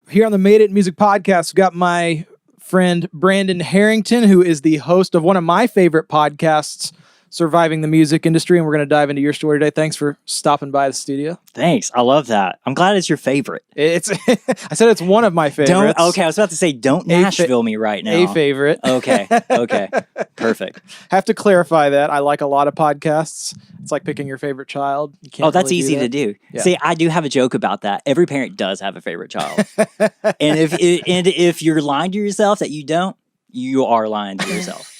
Here on the Made It Music Podcast, we've got my friend Brandon Harrington, who is the host of one of my favorite podcasts, Surviving the Music Industry, and we're going to dive into your story today. Thanks for stopping by the studio. Thanks. I love that. I'm glad it's your favorite. It's I said it's one of my favorites. Okay, I was about to say, don't Nashville me right now. A favorite. Okay. Perfect. Have to clarify that. I like a lot of podcasts. It's like picking your favorite child. You can't that's really easy to do. Yeah. See, I do have a joke about that. Every parent does have a favorite child. and if you're lying to yourself that you don't, you are lying to yourself.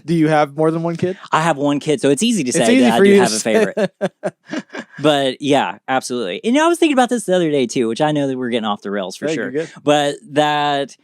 Do you have more than one kid? I have one kid, so it's easy to say that I do have a favorite. But yeah, absolutely. And I was thinking about this the other day too, which I know that we're getting off the rails for sure. But that,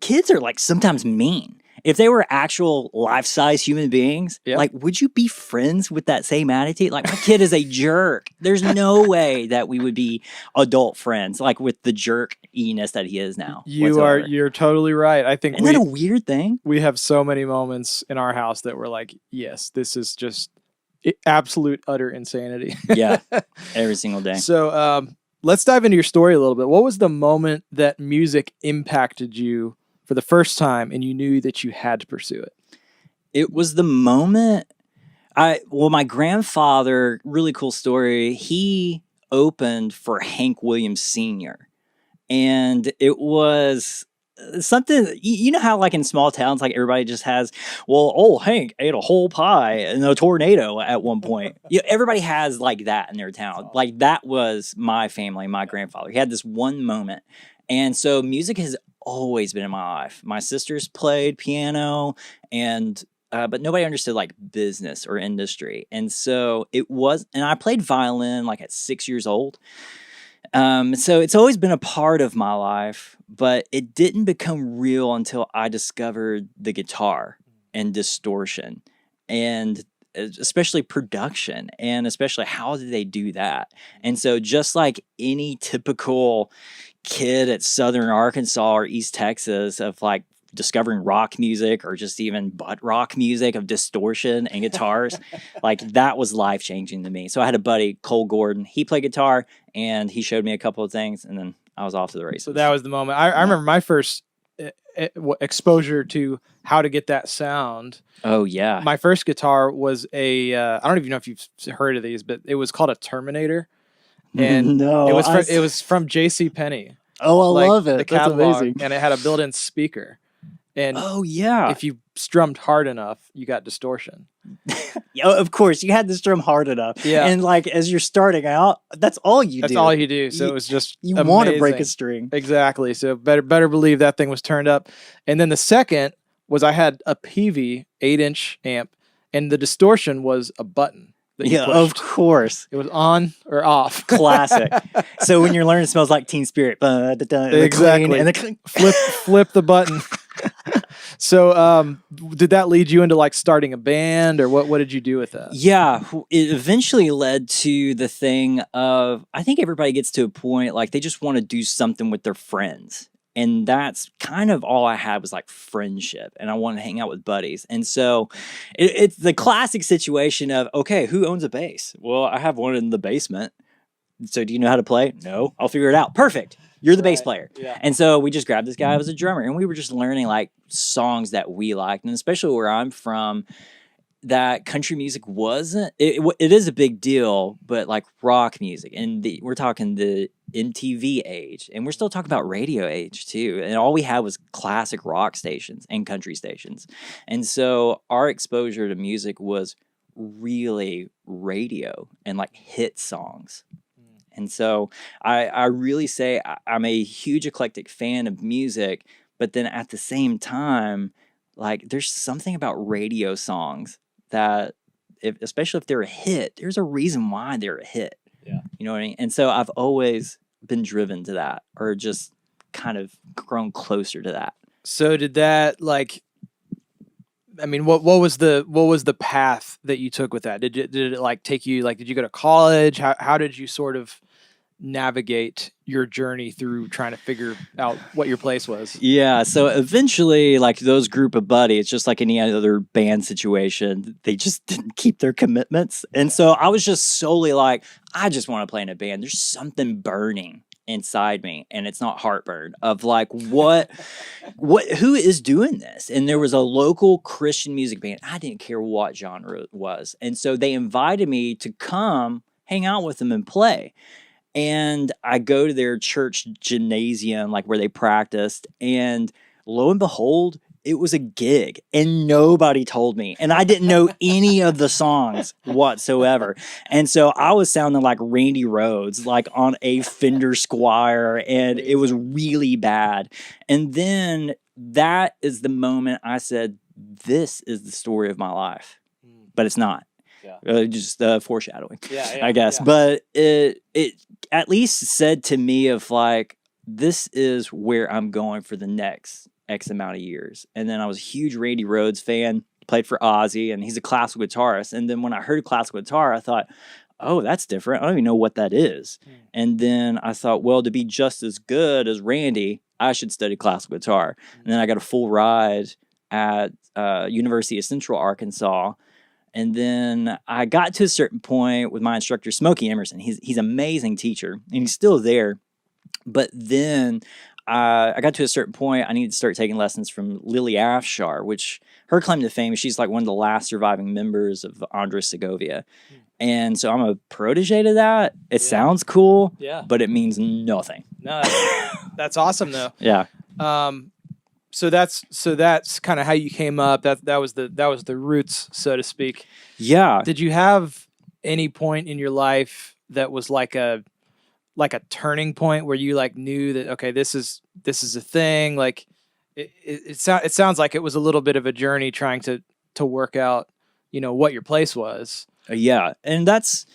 kids are like sometimes mean. If they were actual life-size human beings, like, would you be friends with that same attitude? Like, my kid is a jerk. There's no way that we would be adult friends, like with the jerk-iness that he is now. You're totally right. I think Isn't that a weird thing? We have so many moments in our house that we're like, yes, this is just absolute, utter insanity. Yeah, every single day. So let's dive into your story a little bit. What was the moment that music impacted you for the first time and you knew that you had to pursue it? It was the moment my grandfather, really cool story, he opened for Hank Williams Sr. And it was something, you know how like in small towns, like everybody just has, Hank ate a whole pie in a tornado at one point. Everybody has like that in their town. Like that was my family, my grandfather. He had this one moment. And so music has always been in my life. My sisters played piano and but nobody understood like business or industry. And so and I played violin like at 6 years old. So it's always been a part of my life, but it didn't become real until I discovered the guitar and distortion and especially production and especially how do they do that. And so just like any typical kid at Southern Arkansas or East Texas of like discovering rock music or just even butt rock music of distortion and guitars, like that was life-changing to me. So I had a buddy, Cole Gordon, he played guitar and he showed me a couple of things and then I was off to the races. So that was the moment. I remember my first exposure to how to get that sound. Oh yeah. My first guitar was I don't even know if you've heard of these, but it was called a Terminator. And it was from JCPenney. Oh, I love it. The catalog, and it had a built-in speaker. And if you strummed hard enough, you got distortion. Of course, you had to strum hard enough. Yeah. And like as you're starting out, that's all you do. That's all you do. So it was just you want to break a string. Exactly. So better believe that thing was turned up. And then the second was I had a PV 8-inch amp, and the distortion was a button. Yeah, of course. It was on or off. Classic. So when you're learning it smells like Teen Spirit. Exactly. And flip the button. So did that lead you into like starting a band or what did you do with that? Yeah, it eventually led to the thing of, I think everybody gets to a point like they just want to do something with their friends. And that's kind of all I had was like friendship and I wanted to hang out with buddies. And so it's the classic situation of, okay, who owns a bass? Well, I have one in the basement. So do you know how to play? No, I'll figure it out. Perfect. You're the bass player. Yeah. And so we just grabbed this guy who was a drummer and we were just learning like songs that we liked. And especially where I'm from, that country music wasn't, it is a big deal, but like rock music and we're talking the MTV age and we're still talking about radio age too. And all we had was classic rock stations and country stations. And so our exposure to music was really radio and like hit songs. And so I really say I'm a huge eclectic fan of music, but then at the same time, like there's something about radio songs that, especially if they're a hit, there's a reason why they're a hit. Yeah. You know what I mean? And so I've always been driven to that or just kind of grown closer to that. So did that like, I mean, what was the path that you took with that? Did it like take you, like, did you go to college? How did you sort of navigate your journey through trying to figure out what your place was? Yeah, so eventually, like those group of buddies, just like any other band situation, they just didn't keep their commitments. And so I was just solely like, I just want to play in a band. There's something burning inside me, and it's not heartburn of like who is doing this. And there was a local Christian music band. I didn't care what genre it was, and so they invited me to come hang out with them and play. And I go to their church gymnasium, like where they practiced, and lo and behold, it was a gig, and nobody told me. And I didn't know any of the songs whatsoever. And so I was sounding like Randy Rhoads, like on a Fender Squier, and it was really bad. And then that is the moment I said, this is the story of my life. But it's not. Yeah. Just foreshadowing, I guess. Yeah. But it at least said to me of like, this is where I'm going for the next X amount of years. And then I was a huge Randy Rhoads fan, played for Ozzy, and he's a classical guitarist. And then when I heard classical guitar, I thought, oh, that's different. I don't even know what that is. And then I thought, well, to be just as good as Randy, I should study classical guitar. And then I got a full ride at University of Central Arkansas. And then I got to a certain point with my instructor, Smokey Emerson. He's an amazing teacher, and he's still there. But then I got to a certain point, I needed to start taking lessons from Lily Afshar, which her claim to fame is she's like one of the last surviving members of Andres Segovia. And so I'm a protege to that. It sounds cool, but it means nothing. No, that's awesome though. Yeah. So that's kind of how you came up. That was the roots, so to speak. Yeah. Did you have any point in your life that was like a turning point where you like knew that, okay, this is a thing? Like it sounds like it was a little bit of a journey trying to work out, what your place was. Yeah. And that's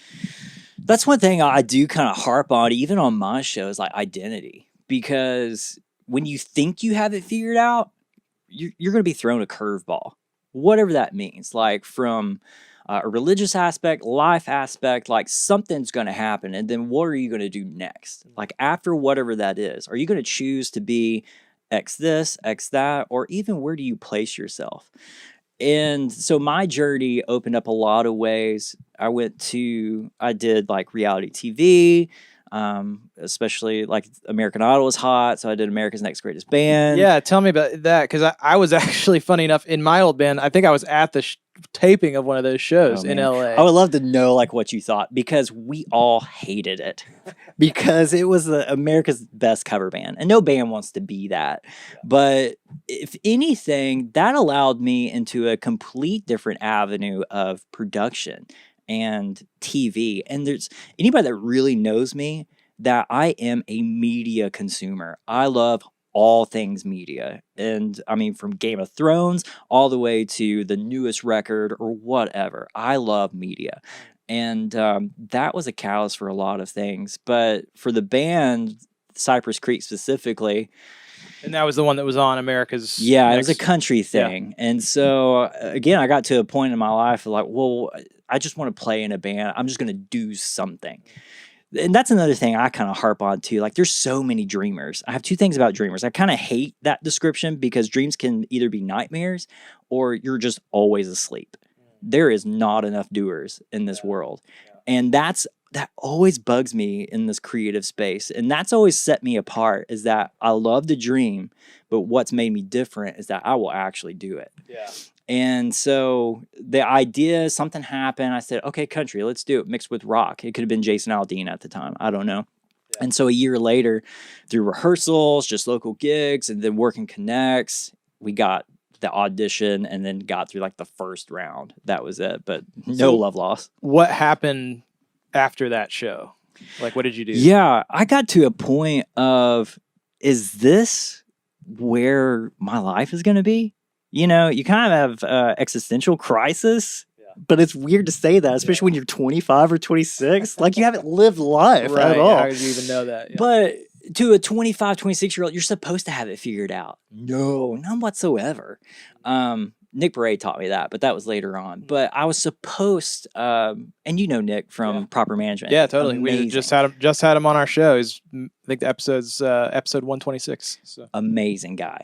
one thing I do kind of harp on, even on my show, is like identity. Because when you think you have it figured out, you're going to be thrown a curveball, whatever that means. Like from a religious aspect, life aspect, like something's going to happen. And then what are you going to do next? Like after whatever that is, are you going to choose to be X this, X that, or even where do you place yourself? And so my journey opened up a lot of ways. I did like reality TV, especially like American Idol was hot. So I did America's Next Greatest Band. Yeah. Tell me about that. Cause I was actually, funny enough, in my old band, I think I was at the taping of one of those shows in LA. I would love to know like what you thought, because we all hated it because it was America's best cover band, and no band wants to be that. But if anything, that allowed me into a complete different avenue of production and TV. And there's anybody that really knows me that I am a media consumer. I love all things media. And I mean, from Game of Thrones all the way to the newest record or whatever. I love media. And that was a catalyst for a lot of things. But for the band, Cypress Creek specifically. And that was the one that was on America's It was a country thing. Yeah. And so, again, I got to a point in my life of like, well, I just want to play in a band. I'm just going to do something. And that's another thing I kind of harp on too. Like there's so many dreamers. I have two things about dreamers. I kind of hate that description because dreams can either be nightmares or you're just always asleep. There is not enough doers in this world. And that always bugs me in this creative space. And that's always set me apart, is that I love to dream, but what's made me different is that I will actually do it. Yeah. And so the idea, something happened. I said, okay, country, let's do it mixed with rock. It could have been Jason Aldean at the time. I don't know. Yeah. And so a year later, through rehearsals, just local gigs, and then working connects, we got the audition and then got through like the first round. That was it. But no love lost. What happened after that show? Like, what did you do? Yeah, I got to a point of, is this where my life is going to be? You know, you kind of have existential crisis, but it's weird to say that, especially when you're 25 or 26. Like, you haven't lived life at all. How did you even know that? Yeah. But to a 25, 26-year-old, you're supposed to have it figured out. No, none whatsoever. Nick Beret taught me that, but that was later on. But I was supposed, and you know Nick from Proper Management. Yeah, totally. Amazing. We just had him on our show. He's, I think the episode's episode 126. So. Amazing guy.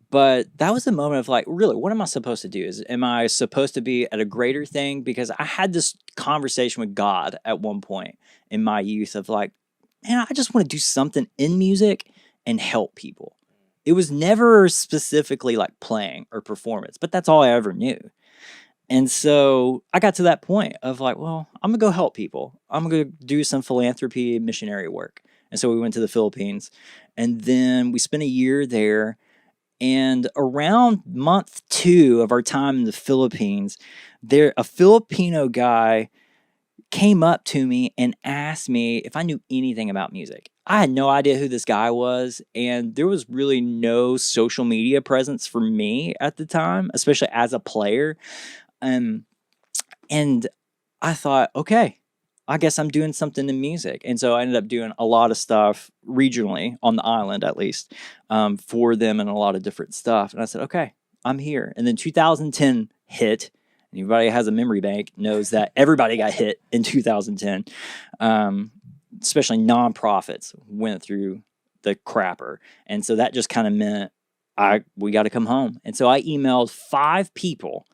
But that was the moment of like, really, what am I supposed to do? Am I supposed to be at a greater thing? Because I had this conversation with God at one point in my youth of like, man, I just want to do something in music and help people. It was never specifically like playing or performance, but that's all I ever knew. And so I got to that point of like, well, I'm gonna go help people. I'm gonna do some philanthropy, missionary work. And so we went to the Philippines, and then we spent a year there. And around month 2 of our time in the Philippines, a Filipino guy came up to me and asked me if I knew anything about music. I had no idea who this guy was, and there was really no social media presence for me at the time, especially as a player. And I thought, okay, I guess I'm doing something in music. And so I ended up doing a lot of stuff regionally on the island, at least, for them, and a lot of different stuff. And I said, okay, I'm here. And then 2010 hit. Anybody who has a memory bank knows that everybody got hit in 2010, especially nonprofits went through the crapper. And so that just kind of meant we got to come home. And so I emailed 5 people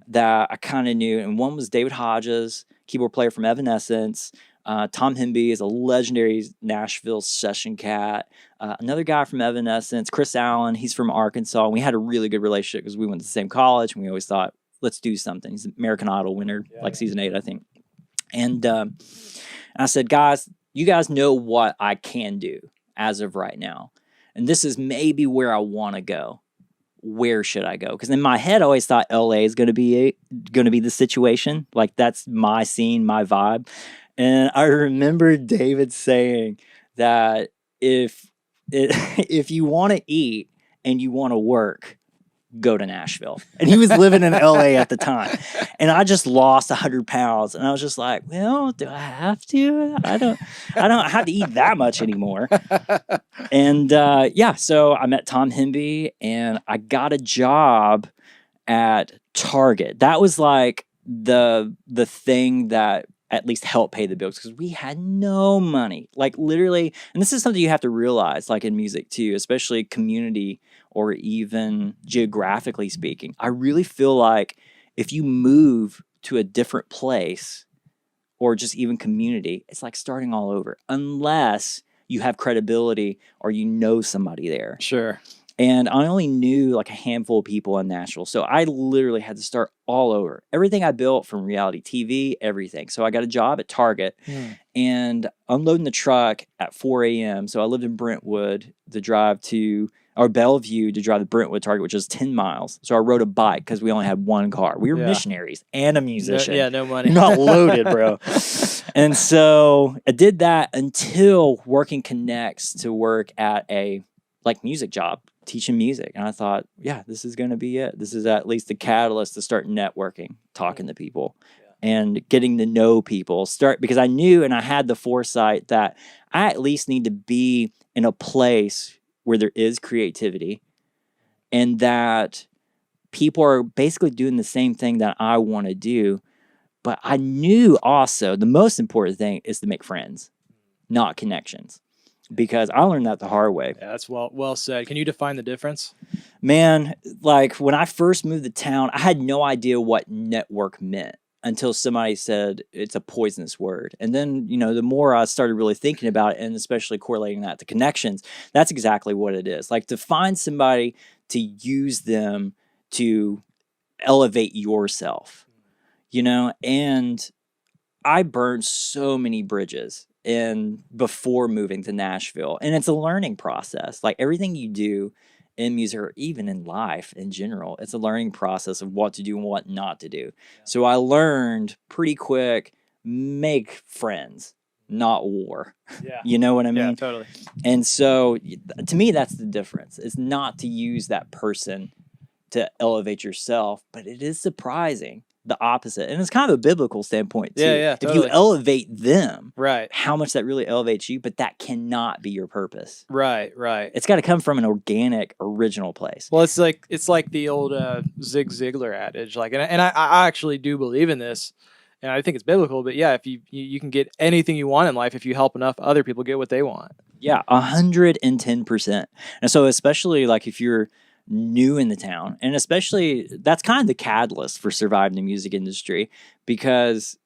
that I kind of knew. And one was David Hodges, keyboard player from Evanescence. Tom Himby is a legendary Nashville session cat. Another guy from Evanescence, Chris Allen, he's from Arkansas. And we had a really good relationship because we went to the same college, and we always thought, let's do something. He's an American Idol winner, season 8, I think. And I said, guys, you guys know what I can do as of right now. And this is maybe where I want to go. Where should I go? Because in my head, I always thought LA is going to be the situation. Like, that's my scene, my vibe. And I remember David saying that if you want to eat and you want to work, go to Nashville. And he was living in LA at the time. And I just lost 100 pounds. And I was just like, well, do I have to? I don't have to eat that much anymore. And so I met Tom Himby, and I got a job at Target. That was like the thing that at least helped pay the bills, because we had no money. Like, literally, and this is something you have to realize, like in music too, especially community or even geographically speaking. I really feel like if you move to a different place or just even community, it's like starting all over, unless you have credibility or you know somebody there. Sure. And I only knew like a handful of people in Nashville. So I literally had to start all over. Everything I built from reality TV, everything. So I got a job at Target and unloading the truck at 4 a.m. So I lived in Brentwood, Bellevue to drive to Brentwood Target, which is 10 miles. So I rode a bike because we only had one car. We were missionaries and a musician. No money. You're not loaded, bro. And so I did that until working connects to work at a music job, teaching music. And I thought, yeah, this is going to be it. This is at least the catalyst to start networking, talking to people and getting to know people. Because I knew, and I had the foresight that I at least need to be in a place where there is creativity and that people are basically doing the same thing that I want to do. But I knew also the most important thing is to make friends, not connections. Because I learned that the hard way. Yeah, that's well said. Can you define the difference? Man, like when I first moved to town, I had no idea what network meant until somebody said it's a poisonous word. And then, the more I started really thinking about it, and especially correlating that to connections, that's exactly what it is. Like, to find somebody to use them to elevate yourself, and I burned so many bridges before moving to Nashville. And it's a learning process. Like, everything you do in music or even in life in general, it's a learning process of what to do and what not to do. Yeah. So I learned pretty quick, make friends, not war. Yeah. You know what I mean? Yeah, totally. And so to me, that's the difference. It's not to use that person to elevate yourself, but it is surprising. The opposite. And it's kind of a biblical standpoint too. Yeah, totally. If you elevate them, right, how much that really elevates you, but that cannot be your purpose. Right. It's got to come from an organic, original place. Well, it's like the old Zig Ziglar adage. Like, and I actually do believe in this, and I think it's biblical. But yeah, if you can get anything you want in life if you help enough other people get what they want. Yeah, 110%. And so, especially like if you're new in the town, and especially that's kind of the catalyst for surviving the music industry, because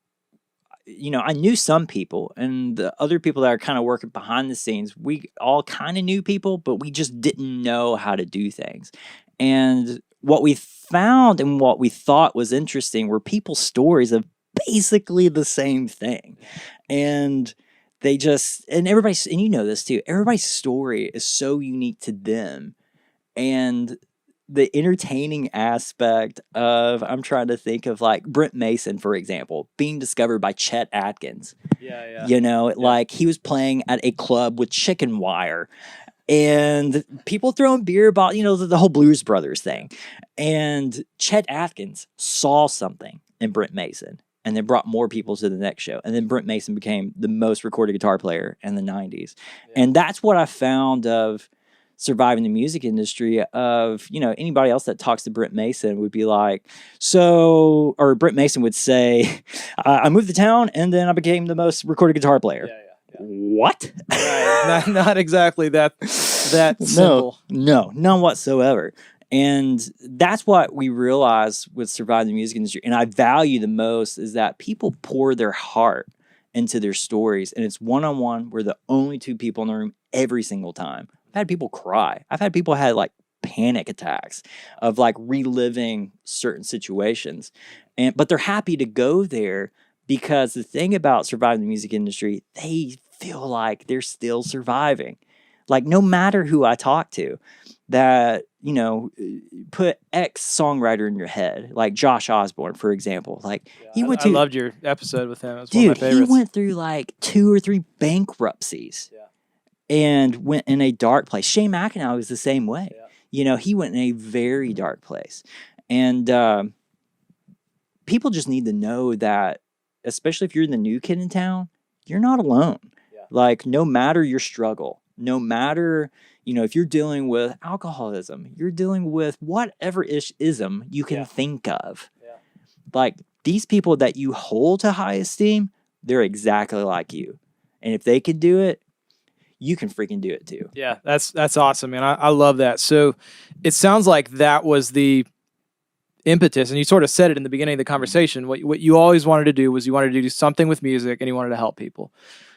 I knew some people, and the other people that are kind of working behind the scenes, we all kind of knew people, but we just didn't know how to do things. And what we found and what we thought was interesting were people's stories of basically the same thing. And they just, and everybody's, and you know this too, everybody's story is so unique to them. And the entertaining aspect of, I'm trying to think of like Brent Mason, for example, being discovered by Chet Atkins. Yeah. Like he was playing at a club with chicken wire and people throwing beer bottles, the whole Blues Brothers thing. And Chet Atkins saw something in Brent Mason and then brought more people to the next show. And then Brent Mason became the most recorded guitar player in the 90s. Yeah. And that's what I found of surviving the music industry of, anybody else that talks to Brent Mason would be like, or Brent Mason would say, I moved to town and then I became the most recorded guitar player. Yeah. What? Right. not exactly that simple. No, none whatsoever. And that's what we realize with surviving the music industry. And I value the most is that people pour their heart into their stories. And it's one-on-one. We're the only two people in the room every single time. I've had people cry. I've had people had like panic attacks of like reliving certain situations. But they're happy to go there because the thing about surviving the music industry, they feel like they're still surviving. Like no matter who I talk to, that, put X songwriter in your head, like Josh Osborne, for example. Like I loved your episode with him. It was one of my favorites. He went through like 2 or 3 bankruptcies. Yeah. And went in a dark place. Shane McAnally was the same way. Yeah. He went in a very dark place. And people just need to know that, especially if you're the new kid in town, you're not alone. Yeah. Like, no matter your struggle, no matter, if you're dealing with alcoholism, you're dealing with whatever ism you can think of. Yeah. Like, these people that you hold to high esteem, they're exactly like you. And if they can do it, you can freaking do it too. Yeah, that's awesome, man. I love that. So it sounds like that was the impetus, and you sort of said it in the beginning of the conversation. What you always wanted to do was you wanted to do something with music and you wanted to help people.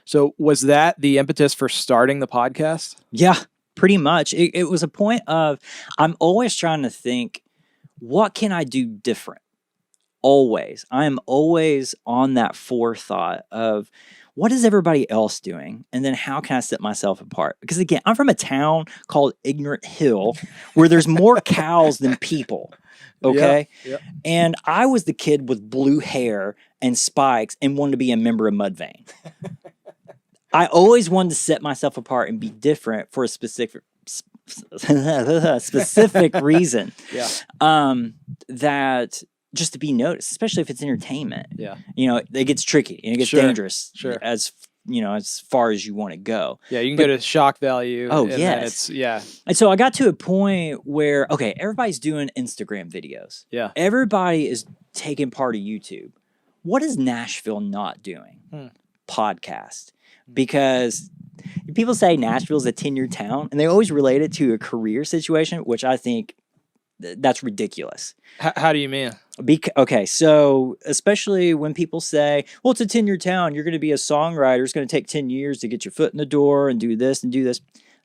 So was that the impetus for starting the podcast? Yeah, pretty much. It was a point of, I'm always trying to think, what can I do different? Always. I am always on that forethought of, what is everybody else doing? And then how can I set myself apart? Because again, I'm from a town called Ignorant Hill where there's more cows than people. Okay. Yep. And I was the kid with blue hair and spikes and wanted to be a member of Mudvayne. I always wanted to set myself apart and be different for a specific reason. Yeah. That just to be noticed, especially if it's entertainment. Yeah. It gets tricky and it gets dangerous. Sure. As far as you want to go. Yeah, you can go to shock value. Oh, yes. And so I got to a point where, okay, everybody's doing Instagram videos. Yeah. Everybody is taking part of YouTube. What is Nashville not doing? Podcast. Because people say Nashville's a 10-year town, and they always relate it to a career situation, which I think that's ridiculous. How do you mean? Okay, so especially when people say, well, it's a 10-year town, you're going to be a songwriter, it's going to take 10 years to get your foot in the door and do this and do this.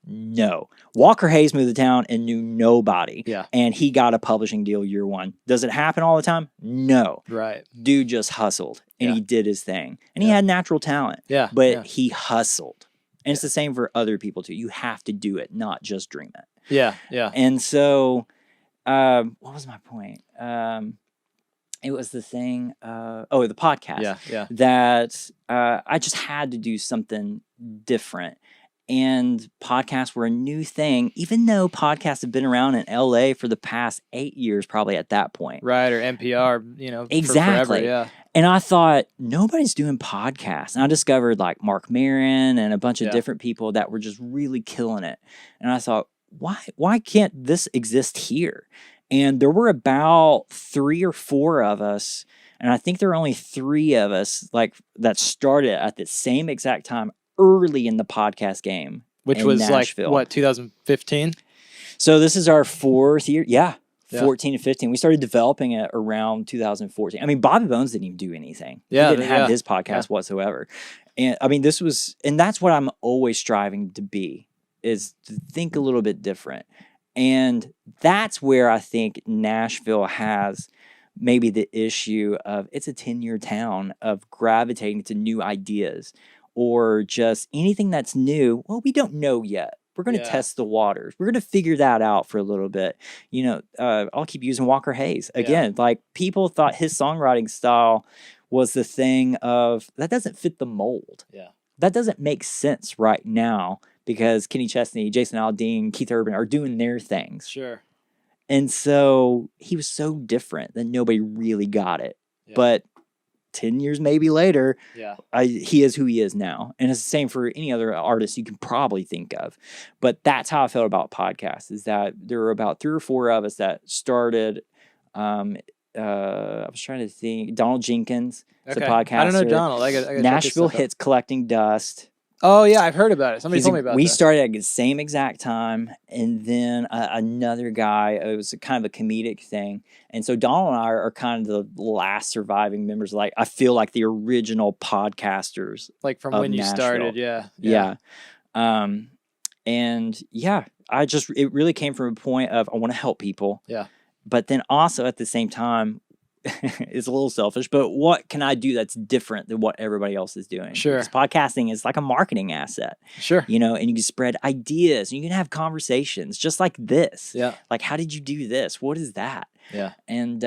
No. Walker Hayes moved to town and knew nobody. Yeah. And he got a publishing deal year one. Does it happen all the time? No. Right. Dude just hustled and he did his thing. And he had natural talent. Yeah. But he hustled. And it's the same for other people too. You have to do it, not just dream it. Yeah. Yeah. And so, what was my point? It was the thing, the podcast. Yeah. Yeah. That I just had to do something different. And podcasts were a new thing, even though podcasts have been around in LA for the past 8 years, probably at that point. Right, or NPR, exactly. For forever, yeah. And I thought, nobody's doing podcasts. And I discovered like Mark Maron and a bunch of different people that were just really killing it. And I thought, why can't this exist here? And there were about 3 or 4 of us, and I think there were only 3 of us like that started at the same exact time early in the podcast game. Which was Nashville. Like, what, 2015? So this is our 4th year. Yeah, Yeah. 14 and 15. We started developing it around 2014. I mean, Bobby Bones didn't even do anything. Yeah, He didn't have his podcast yeah. whatsoever. And I mean, and that's what I'm always striving to be, is to think a little bit different. And that's where I think Nashville has maybe the issue of, it's a 10-year town of gravitating to new ideas or just anything that's new. Well, we don't know yet. We're going to test the waters. We're going to figure that out for a little bit. You know, I'll keep using Walker Hayes. Again, like, people thought his songwriting style was the thing of, that doesn't fit the mold. Yeah. That doesn't make sense right now because Kenny Chesney, Jason Aldean, Keith Urban are doing their things. Sure. And so he was so different that nobody really got it. Yeah. But 10 years maybe later, yeah, he is who he is now. And it's the same for any other artist you can probably think of. But that's how I felt about podcasts, is that there were about 3 or 4 of us that started. I was trying to think. Donald Jenkins is a podcaster. I don't know Donald. I got Nashville Hits Collecting Dust. Oh, yeah, I've heard about it. Somebody told me about it. We started at the same exact time, and then another guy, it was kind of a comedic thing. And so Donald and I are kind of the last surviving members, like, I feel like the original podcasters. Like from when you started, yeah. And yeah, it really came from a point of, I want to help people. Yeah. But then also at the same time, it's a little selfish, but what can I do that's different than what everybody else is doing? Sure. Because podcasting is like a marketing asset. Sure. You know, and you can spread ideas and you can have conversations just like this. Yeah. Like, how did you do this? What is that? Yeah. And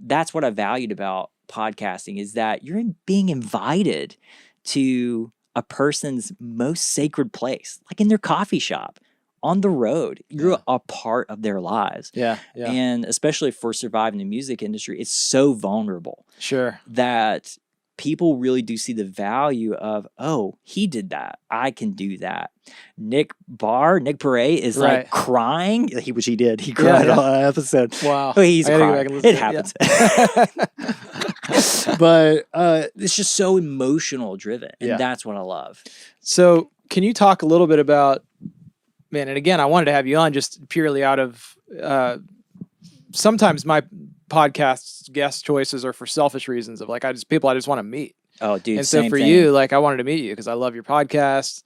that's what I valued about podcasting, is that you're being invited to a person's most sacred place, like in their coffee shop, on the road. You're a part of their lives. Yeah. Yeah. And especially for surviving the music industry, it's so vulnerable. Sure. That people really do see the value of, oh, he did that, I can do that. Nick Pare is like crying. He did. He cried on an episode. Wow. Oh, he's crying. It happens. But it's just so emotional driven. And that's what I love. So can you talk a little bit about, man, and again, I wanted to have you on just purely out of, sometimes my podcast guest choices are for selfish reasons of, like, people I just want to meet. Oh, dude. And so for you, like, I wanted to meet you because I love your podcast.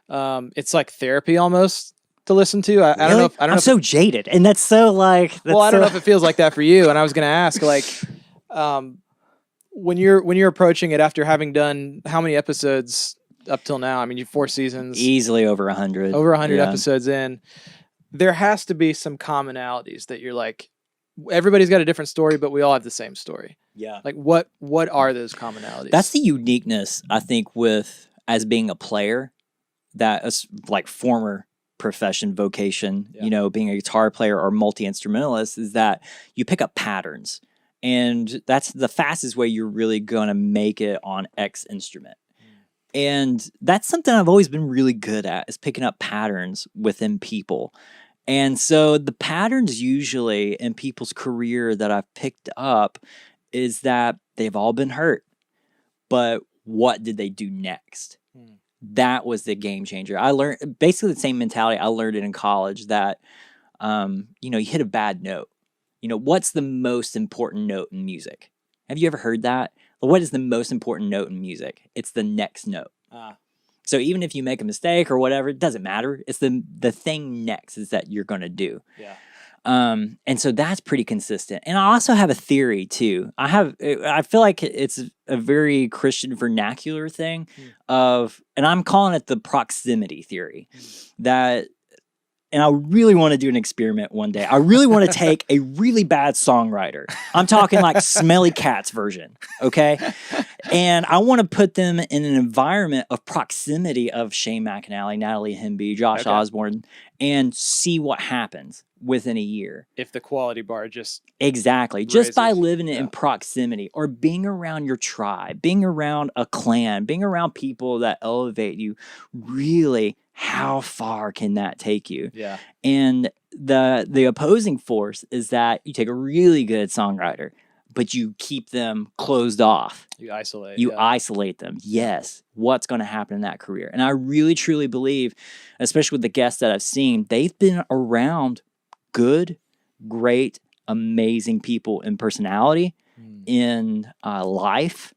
It's like therapy almost to listen to. I don't know. I'm so jaded, and that's so like. I don't know if it feels like that for you. And I was going to ask, like, when you're approaching it after having done how many episodes up till now? I mean, you've 4 seasons, easily over 100. Over 100 episodes in. There has to be some commonalities that you're like, everybody's got a different story, but we all have the same story. Yeah. Like, what are those commonalities? That's the uniqueness, I think, as being a player, that is like former profession, vocation, you know, being a guitar player or multi-instrumentalist, is that you pick up patterns. And that's the fastest way you're really going to make it on X instrument. And that's something I've always been really good at, is picking up patterns within people. And so the patterns usually in people's career that I've picked up is that they've all been hurt. But what did they do next? That was the game changer. I learned basically the same mentality. I learned it in college, that, you know, you hit a bad note. You know, what's the most important note in music? Have you ever heard that? What is the most important note in music? It's the next note. So even if you make a mistake or whatever, it doesn't matter. It's the thing next is that you're going to do. Yeah. And so that's pretty consistent. And I also have a theory too. I feel like it's a very Christian vernacular thing and I'm calling it the proximity theory, that. And I really want to do an experiment one day. I really want to take a really bad songwriter. I'm talking like Smelly Cat's version, okay? And I want to put them in an environment of proximity of Shane McAnally, Natalie Hemby, Josh Osborne, and see what happens within a year. If the quality bar just exactly raises. Just by living in proximity, or being around your tribe, being around a clan, being around people that elevate you, really, how far can that take you? Yeah. And the opposing force is that you take a really good songwriter, but you keep them closed off. You isolate. You isolate them. Yes. What's going to happen in that career? And I really, truly believe, especially with the guests that I've seen, they've been around good, great, amazing people in personality, in life,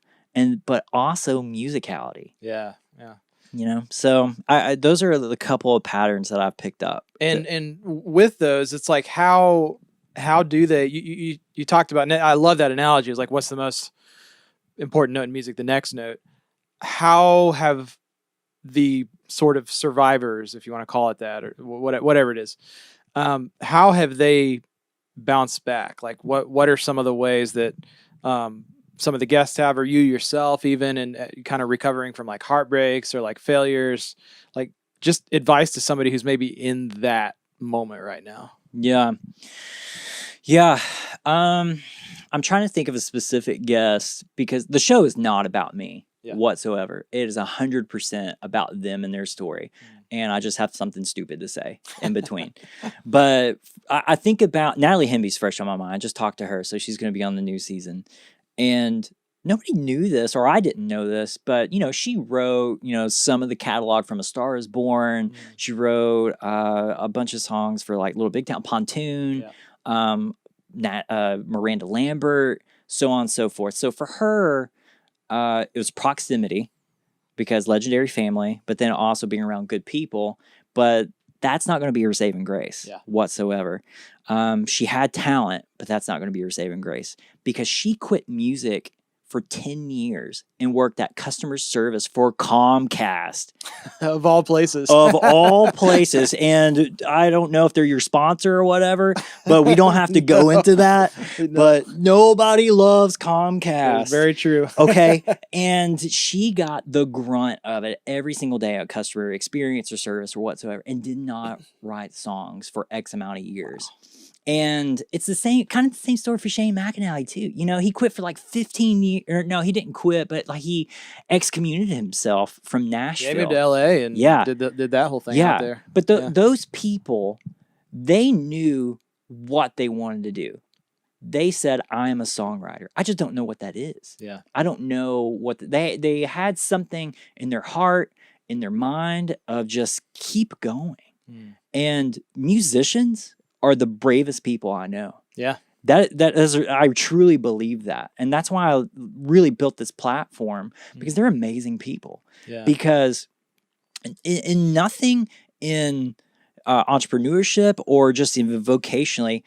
but also musicality. Yeah. Yeah. You know, so those are the couple of patterns that I've picked up. And with those, it's like how do they? You talked about. I love that analogy. It's like, what's the most important note in music? The next note. How have the sort of survivors, if you want to call it that, or whatever it is, how have they bounced back? Like, what are some of the ways that some of the guests have, or you yourself even, and kind of recovering from like heartbreaks or like failures, like just advice to somebody who's maybe in that moment right now? Yeah. I'm trying to think of a specific guest because the show is not about me whatsoever. It is 100% about them and their story. And I just have something stupid to say in between. But I think about Natalie Hemby's fresh on my mind. I just talked to her. So she's going to be on the new season. And nobody knew this, or I didn't know this, but, she wrote, some of the catalog from A Star Is Born. She wrote a bunch of songs for like Little Big Town, Pontoon, Miranda Lambert, so on and so forth. So for her, it was proximity, because legendary family, but then also being around good people. But that's not going to be her saving grace whatsoever. She had talent, but that's not going to be her saving grace, because she quit music for 10 years and worked at customer service for Comcast. Of all places. Of all places. And I don't know if they're your sponsor or whatever, but we don't have to go into that. But nobody loves Comcast. Very true. Okay. And she got the grunt of it every single day at customer experience or service or whatsoever, and did not write songs for X amount of years. And it's the same story for Shane McAnally too. He quit for like 15 years. Or no, he didn't quit, but like he excommunicated himself from Nashville. He moved to LA and did that whole thing out there. But those people, they knew what they wanted to do. They said, I am a songwriter. I just don't know what that is. Yeah. I don't know what they had something in their heart, in their mind of just keep going. And musicians are the bravest people I know. Yeah. That is, I truly believe that. And that's why I really built this platform, because they're amazing people. Yeah. Because in nothing in entrepreneurship or just even vocationally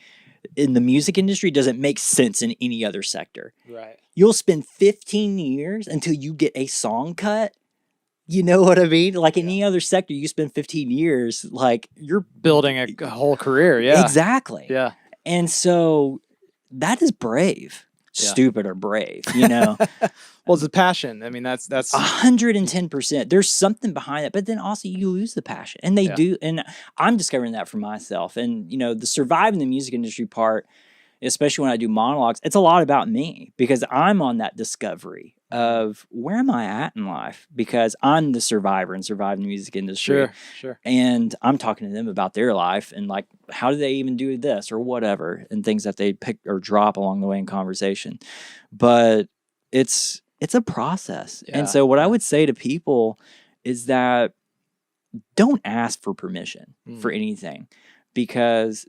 in the music industry doesn't make sense in any other sector. Right. You'll spend 15 years until you get a song cut. You know what I mean? Like in any other sector, you spend 15 years, like you're building a whole career. Yeah. Exactly. Yeah. And so that is brave. Stupid or brave, Well, it's a passion. I mean, that's 110%. There's something behind it, but then also you lose the passion, and they do. And I'm discovering that for myself. And the surviving the music industry part, especially when I do monologues, it's a lot about me, because I'm on that discovery of where am I at in life, because I'm the survivor and surviving the music industry. Sure. And I'm talking to them about their life and like, how do they even do this or whatever, and things that they pick or drop along the way in conversation. But it's a process. Yeah. And so what I would say to people is that don't ask for permission for anything, because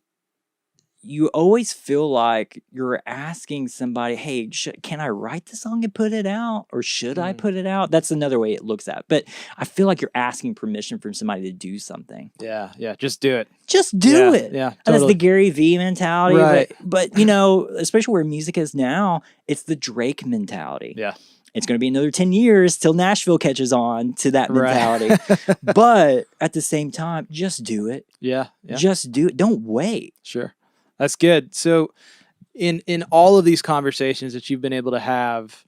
you always feel like you're asking somebody, hey, can I write the song and put it out? Or should I put it out? That's another way it looks at. But I feel like you're asking permission from somebody to do something. Yeah. Just do it. Just do it. Yeah. And that's the Gary Vee mentality. Right. But especially where music is now, it's the Drake mentality. Yeah. It's going to be another 10 years till Nashville catches on to that mentality. Right. But at the same time, just do it. Yeah. Just do it. Don't wait. Sure. That's good. So in all of these conversations that you've been able to have,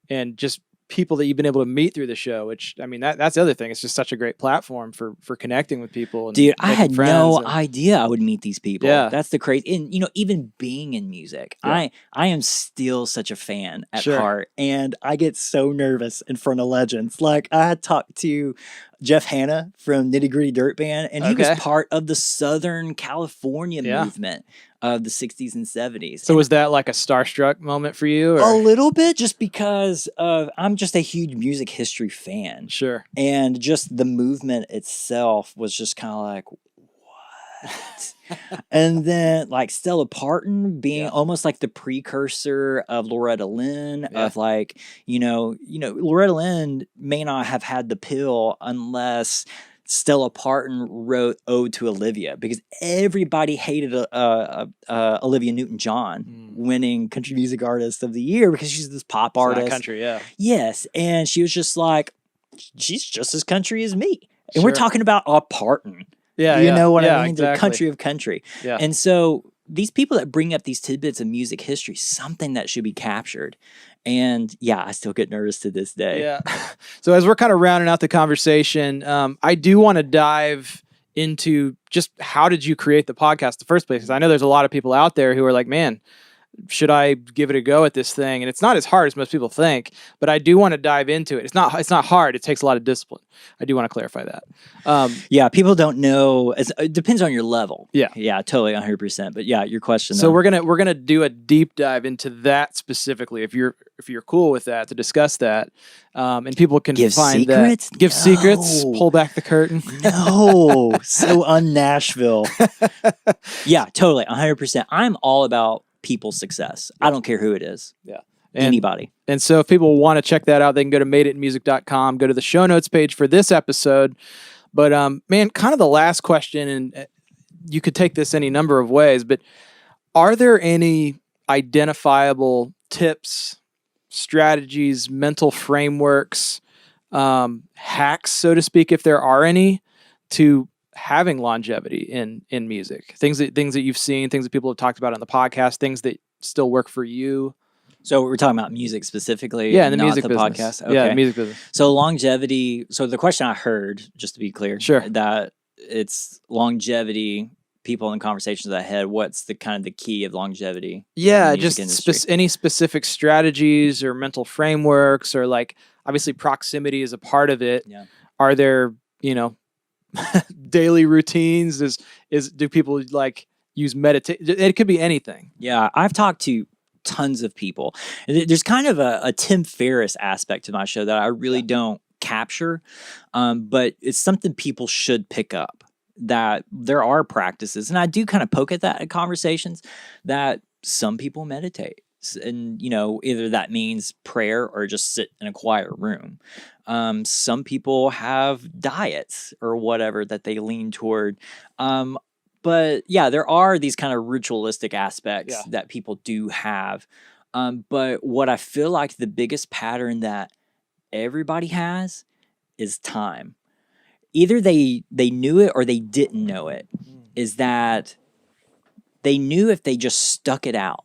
and just people that you've been able to meet through the show, which, I mean, that's the other thing. It's just such a great platform for connecting with people. And dude, I had no and idea I would meet these people. Yeah. That's the crazy. And, even being in music, I am still such a fan at heart. And I get so nervous in front of legends. Like, I had talked to Jeff Hanna from Nitty Gritty Dirt Band, and he was part of the Southern California movement of the 60s and 70s. So was that like a starstruck moment for you? Or? A little bit, just because I'm just a huge music history fan. Sure. And just the movement itself was just kind of like, what? And then like Stella Parton being almost like the precursor of Loretta Lynn of like, Loretta Lynn may not have had the pill unless Stella Parton wrote Ode to Olivia, because everybody hated Olivia Newton-John winning Country Music Artist of the Year because she's this pop artist. Country, yeah. Yes, and she was just like, she's just as country as me. And we're talking about a Parton. Yeah, you know what I mean? Exactly. The country of country. Yeah. And so these people that bring up these tidbits of music history, something that should be captured. And yeah, I still get nervous to this day. Yeah. So as we're kind of rounding out the conversation, I do want to dive into just how did you create the podcast in the first place? Because I know there's a lot of people out there who are like, man, should I give it a go at this thing? And it's not as hard as most people think, but I do want to dive into it. It's not hard. It takes a lot of discipline. I do want to clarify that. Yeah, people don't know. It depends on your level. Yeah. Yeah, totally 100%. But yeah, your question. So we're going to do a deep dive into that specifically. If you're cool with that, to discuss that. And people can give find secrets? that. Give secrets, pull back the curtain. No, so un-Nashville. Yeah, totally 100%. I'm all about people's success. I don't care who it is. Yeah. Anybody. And so if people want to check that out, they can go to madeitmusic.com, go to the show notes page for this episode. But man, kind of the last question, and you could take this any number of ways, but are there any identifiable tips, strategies, mental frameworks, hacks, so to speak, if there are any, to having longevity in music? Things that you've seen, things that people have talked about on the podcast, things that still work for you. So we're talking about music specifically, yeah, in the not music the business. podcast. Okay. Yeah, the music business. So longevity. So the question I heard, just to be clear, sure, that it's longevity. People in conversations I had, what's the kind of the key of longevity? Yeah, just any specific strategies or mental frameworks, or like obviously proximity is a part of it. Yeah. Are there daily routines? Do people like use meditation? It could be anything. Yeah, I've talked to tons of people. There's kind of a Tim Ferriss aspect to my show that I really don't capture, but it's something people should pick up. That there are practices, and I do kind of poke at that in conversations, that some people meditate. And, either that means prayer or just sit in a quiet room. Some people have diets or whatever that they lean toward. But yeah, there are these kind of ritualistic aspects that people do have. But what I feel like the biggest pattern that everybody has is time. Either they knew it or they didn't know it, is that they knew if they just stuck it out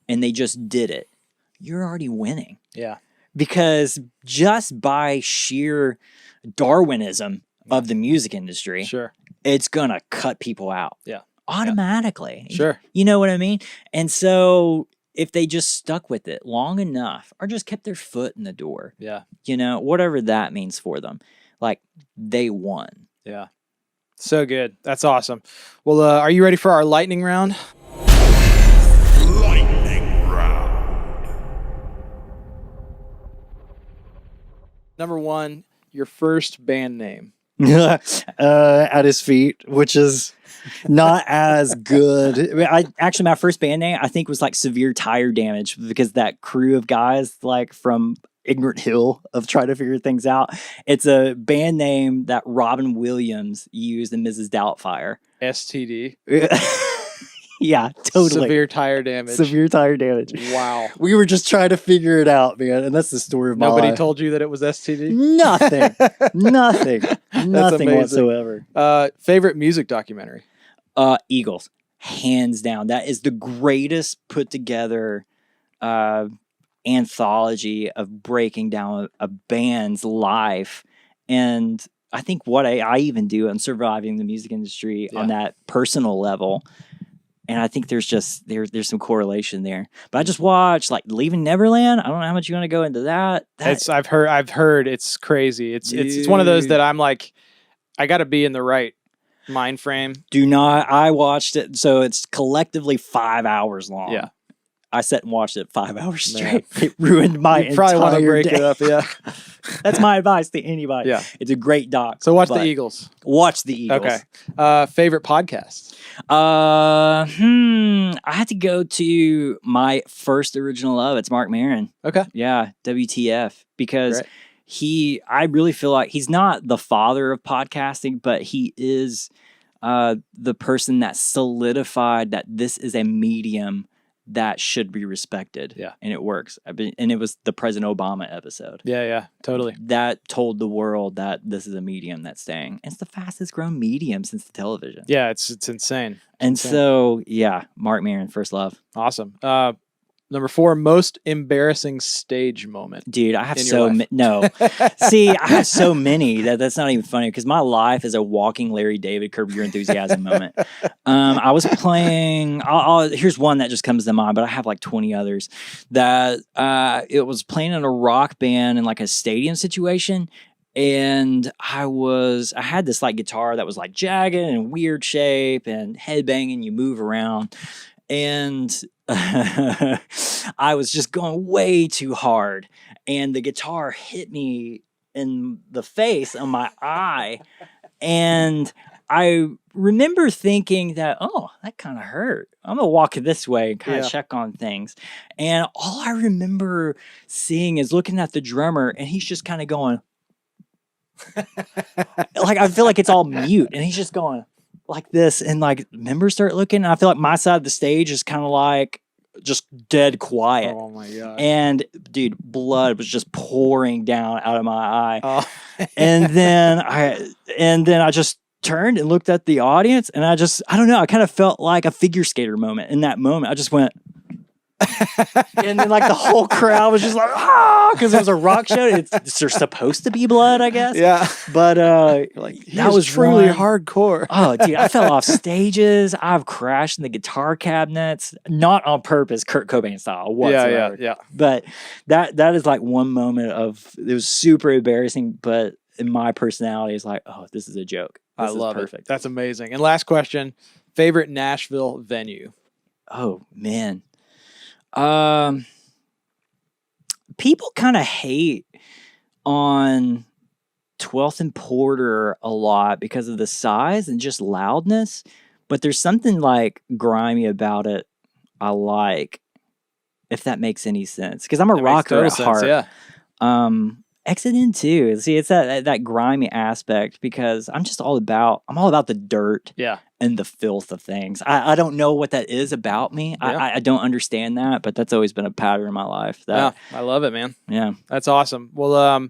and they just did it, you're already winning. Yeah. Because just by sheer Darwinism of the music industry, sure, it's going to cut people out. Yeah. Automatically. Sure. You know what I mean? And so if they just stuck with it long enough or just kept their foot in the door, whatever that means for them, like they won. Yeah. So good. That's awesome. Well, are you ready for our lightning round? Lightning round. Number 1, your first band name. At His Feet, which is not as good. Actually, my first band name, I think, was like Severe Tire Damage, because that crew of guys like from Ignorant Hill of trying to figure things out. It's a band name that Robin Williams used in Mrs. Doubtfire. STD. Yeah, totally. Severe tire damage. Severe tire damage. Wow. We were just trying to figure it out, man. And that's the story of my life. Nobody told you that it was STD? Nothing. Nothing whatsoever. Favorite music documentary? Eagles. Hands down. That is the greatest put together anthology of breaking down a band's life. And I think what I even do on surviving the music industry on that personal level. And I think there's some correlation there. But I just watched like Leaving Neverland. I don't know how much you want to go into that. I've heard it's crazy. It's one of those that I'm like, I got to be in the right mind frame. I watched it. So it's collectively 5 hours long. Yeah. I sat and watched it 5 hours straight. It ruined my You probably want to entire break day. it up, yeah. That's my advice to anybody. Yeah. It's a great doc. So watch but the Eagles. Watch the Eagles. Okay. Favorite podcast? I had to go to my first original love. It's Mark Maron. Okay. Yeah, WTF. Because Great. I really feel like he's not the father of podcasting, but he is the person that solidified that this is a medium that should be respected. Yeah. And it works. And it was the President Obama episode. Yeah, totally. That told the world that this is a medium that's staying. It's the fastest growing medium since the television. Yeah, it's insane. So, yeah, Mark Maron, first love. Awesome. Number 4, most embarrassing stage moment. Dude, I have in your so life. no. See, I have so many that's not even funny because my life is a walking Larry David Curb Your Enthusiasm moment. I was playing. Here's one that just comes to mind, but I have like 20 others. That it was playing in a rock band in like a stadium situation. And I had this like guitar that was like jagged and weird shape and headbanging. You move around. And I was just going way too hard. And the guitar hit me in the face on my eye. And I remember thinking that, oh, that kind of hurt. I'm going to walk this way and kind of check on things. And all I remember seeing is looking at the drummer, and he's just kind of going, like, I feel like it's all mute. And he's just going like this, and like members start looking, and I feel like my side of the stage is kind of like just dead quiet. Oh my god! And dude, blood was just pouring down out of my eye. Oh. and then I just turned and looked at the audience, and I don't know, I kind of felt like a figure skater moment in that moment. I just went. And then like the whole crowd was just like, because it was a rock show. There's supposed to be blood, I guess. Yeah. But like that was truly one. Hardcore. Oh, dude, I fell off stages. I've crashed in the guitar cabinets, not on purpose, Kurt Cobain style whatsoever. Yeah. But that is like one moment it was super embarrassing, but in my personality is like, oh, this is a joke. This I love is perfect. it. That's amazing. And last question, favorite Nashville venue? Oh, man. People kind of hate on 12th and Porter a lot because of the size and just loudness, but there's something like grimy about it I like, if that makes any sense. Because I'm a rocker at heart. Yeah. Exit in too. See, it's that grimy aspect because I'm all about the dirt. Yeah. And the filth of things. I don't know what that is about me. Yeah. I don't understand that, but that's always been a pattern in my life. Yeah, I love it, man. Yeah. That's awesome. Well,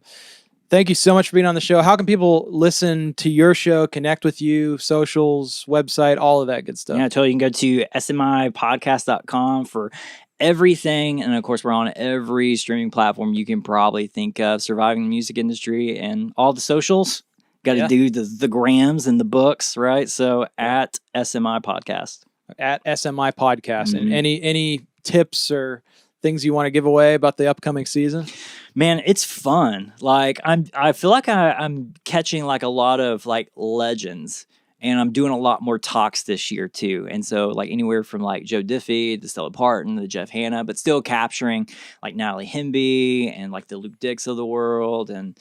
thank you so much for being on the show. How can people listen to your show, connect with you, socials, website, all of that good stuff? Yeah, I told you can go to smipodcast.com for everything. And of course, we're on every streaming platform you can probably think of, surviving the music industry, and all the socials. Got to do the grams and the books, right? So at SMI Podcast. At SMI Podcast. And any tips or things you want to give away about the upcoming season? Man, it's fun. Like I feel like I'm catching like a lot of like legends, and I'm doing a lot more talks this year too. And so like anywhere from like Joe Diffie, the Stella Parton, the Jeff Hanna, but still capturing like Natalie Hemby and like the Luke Dix of the world. And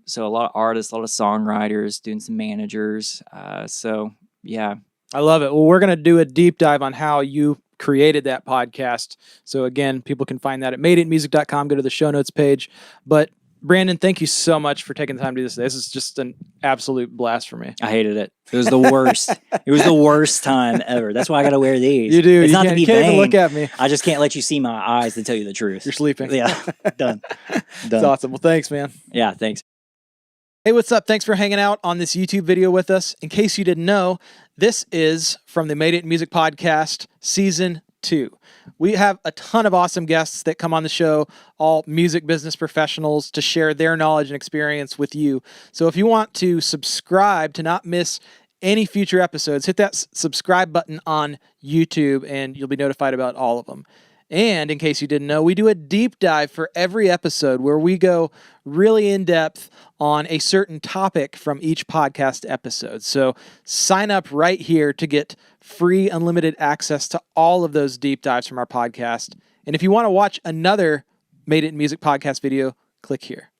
so a lot of artists, a lot of songwriters, doing some managers. So yeah. I love it. Well, we're going to do a deep dive on how you created that podcast. So again, people can find that at madeitmusic.com. Go to the show notes page. But Brandon, thank you so much for taking the time to do this. This is just an absolute blast for me. I hated it. It was the worst. It was the worst time ever. That's why I got to wear these. You do. It's you not to be can't even vain. look at me. I just can't let you see my eyes to tell you the truth. You're sleeping. Yeah. Done. That's awesome. Well, thanks, man. Yeah, thanks. Hey, what's up? Thanks for hanging out on this YouTube video with us. In case you didn't know, this is from the Made It in Music podcast, Season 2. We have a ton of awesome guests that come on the show, all music business professionals, to share their knowledge and experience with you. So if you want to subscribe to not miss any future episodes, hit that subscribe button on YouTube and you'll be notified about all of them. And in case you didn't know, we do a deep dive for every episode where we go really in depth on a certain topic from each podcast episode. So sign up right here to get free unlimited access to all of those deep dives from our podcast. And if you want to watch another Made It in Music podcast video, click here.